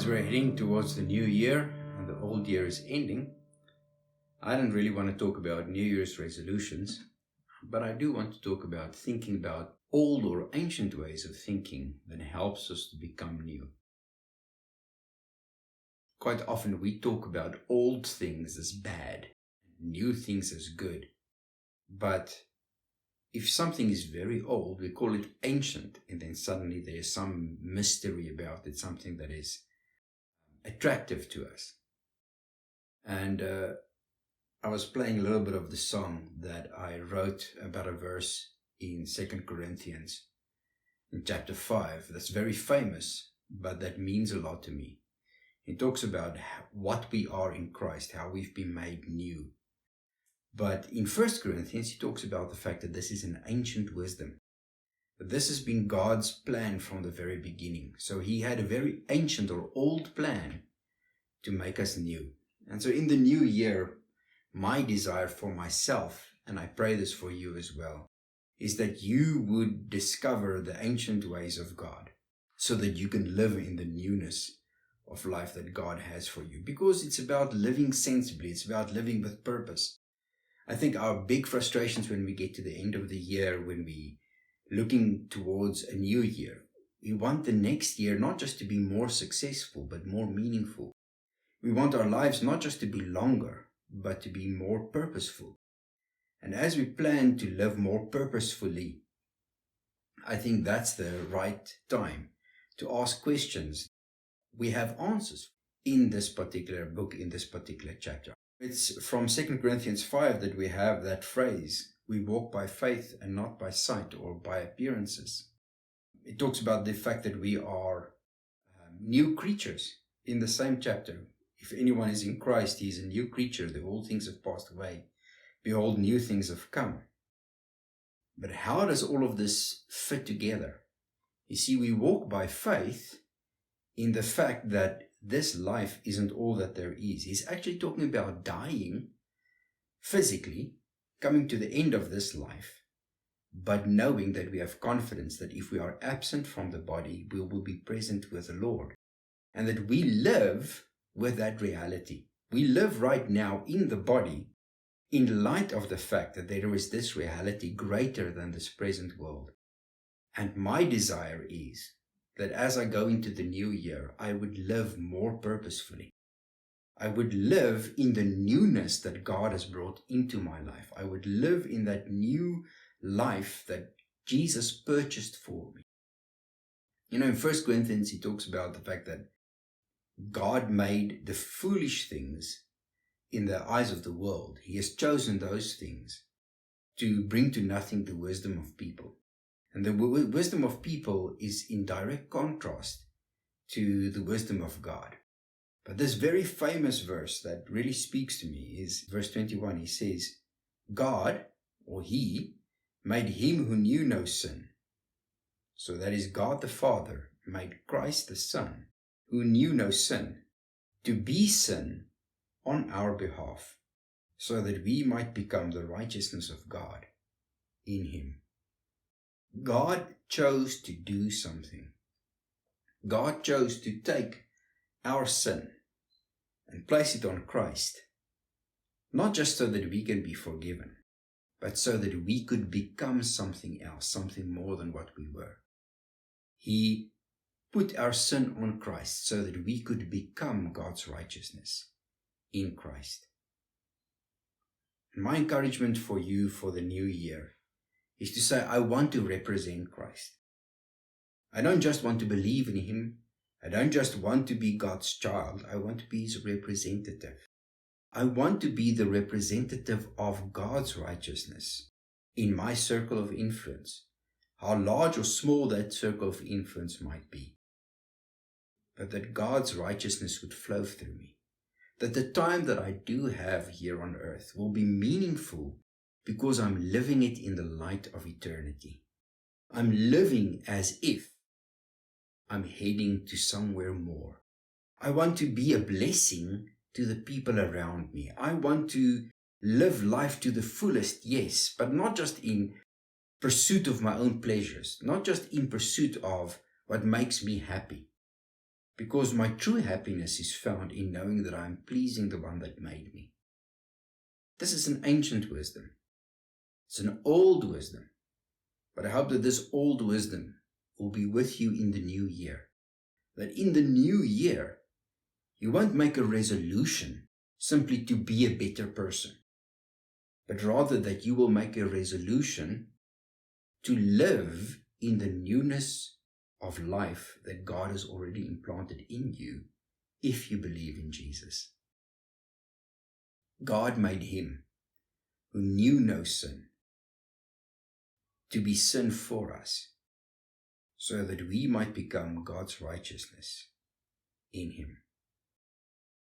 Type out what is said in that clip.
As we're heading towards the new year and the old year is ending, I don't really want to talk about New Year's resolutions, but I do want to talk about thinking about old or ancient ways of thinking that helps us to become new. Quite often we talk about old things as bad, new things as good. But if something is very old, we call it ancient, and then suddenly there's some mystery about it, something that is attractive to us. And I was playing a little bit of the song that I wrote about a verse in 2 Corinthians in chapter 5 that's very famous, but that means a lot to me. It talks about what we are in Christ, how we've been made new. But in 1 Corinthians, he talks about the fact that this is an ancient wisdom. That this has been God's plan from the very beginning. So he had a very ancient or old plan to make us new. And so in the new year, my desire for myself, and I pray this for you as well, is that you would discover the ancient ways of God so that you can live in the newness of life that God has for you. Because it's about living sensibly. It's about living with purpose. I think our big frustrations when we get to the end of the year, when we looking towards a new year, we want the next year not just to be more successful, but more meaningful. We want our lives not just to be longer, but to be more purposeful. And as we plan to live more purposefully, I think that's the right time to ask questions. We have answers in this particular book, in this particular chapter. It's from 2 Corinthians 5 that we have that phrase, we walk by faith and not by sight or by appearances. It talks about the fact that we are new creatures in the same chapter. If anyone is in Christ, he is a new creature. The old things have passed away. Behold, new things have come. But how does all of this fit together? You see, we walk by faith in the fact that this life isn't all that there is. He's actually talking about dying physically, coming to the end of this life, but knowing that we have confidence that if we are absent from the body, we will be present with the Lord. And that we live with that reality. We live right now in the body in light of the fact that there is this reality greater than this present world. And my desire is that as I go into the new year, I would live more purposefully. I would live in the newness that God has brought into my life. I would live in that new life that Jesus purchased for me. You know, in 1 Corinthians, he talks about the fact that God made the foolish things in the eyes of the world. He has chosen those things to bring to nothing the wisdom of people. And the wisdom of people is in direct contrast to the wisdom of God. But this very famous verse that really speaks to me is verse 21. He says, God, or he, made him who knew no sin. So that is God the Father made Christ the Son, who knew no sin, to be sin on our behalf, so that we might become the righteousness of God in him. God chose to do something. God chose to take our sin and place it on Christ, not just so that we can be forgiven, but so that we could become something else, something more than what we were. He put our sin on Christ so that we could become God's righteousness in Christ. My encouragement for you for the new year is to say, I want to represent Christ. I don't just want to believe in him. I don't just want to be God's child. I want to be his representative. I want to be the representative of God's righteousness in my circle of influence, how large or small that circle of influence might be. But that God's righteousness would flow through me. That the time that I do have here on earth will be meaningful because I'm living it in the light of eternity. I'm living as if I'm heading to somewhere more. I want to be a blessing to the people around me. I want to live life to the fullest, yes, but not just in pursuit of my own pleasures, not just in pursuit of what makes me happy, because my true happiness is found in knowing that I am pleasing the one that made me. This is an ancient wisdom. It's an old wisdom. But I hope that this old wisdom will be with you in the new year. That in the new year, you won't make a resolution simply to be a better person, but rather that you will make a resolution to live in the newness of life that God has already implanted in you if you believe in Jesus. God made him who knew no sin to be sin for us, so that we might become God's righteousness in him.